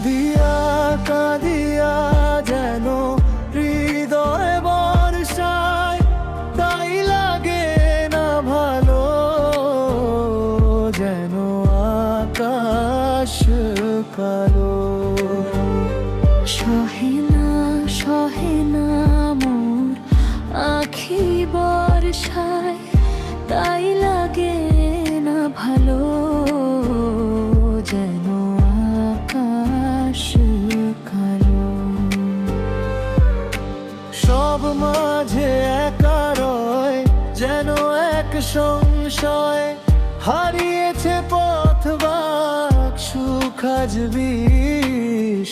কাঁদিয়া কাঁদিয়া যেন হৃদয় বর্ষায়, তাই লাগে না ভালো, যেন আকাশ কালো। সহে না মোর আখি বর্ষায়, তাই লাগে না ভালো, যেন আকাশ কালো। সব মাঝে একা রয় যেন এক সংশয়, হারিয়েছে পথ বাক সুখ আজ বিস্ময়।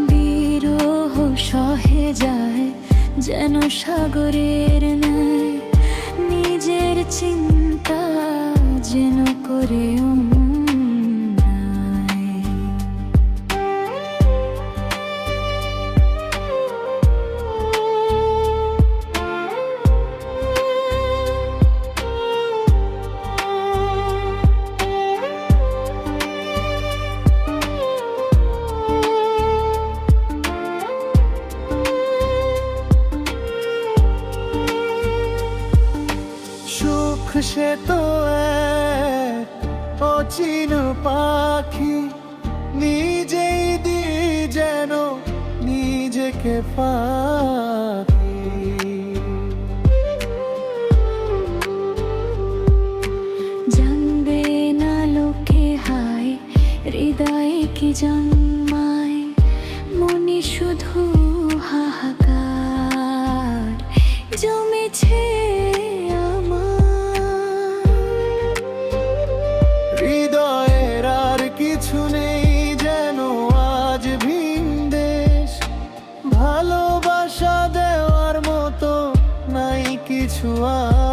বিরহ সহে যায় যেন সাগরের ন্যায়, নিজের চিন্তা যেন করে সুখ সে তো এক অচিন পাখি, নিজেই দি যেন নিজেকে ফাঁকি। জানবে না লোকে হায় হৃদয়ে কি জন্মায়, মনে শুধু হাহাকার জমেছে আমার। হৃদয়ের আর কিছু নেই যেন আজ ভিন দেশ, ভালোবাসা দেওয়ার মতো নাই কিছু আর।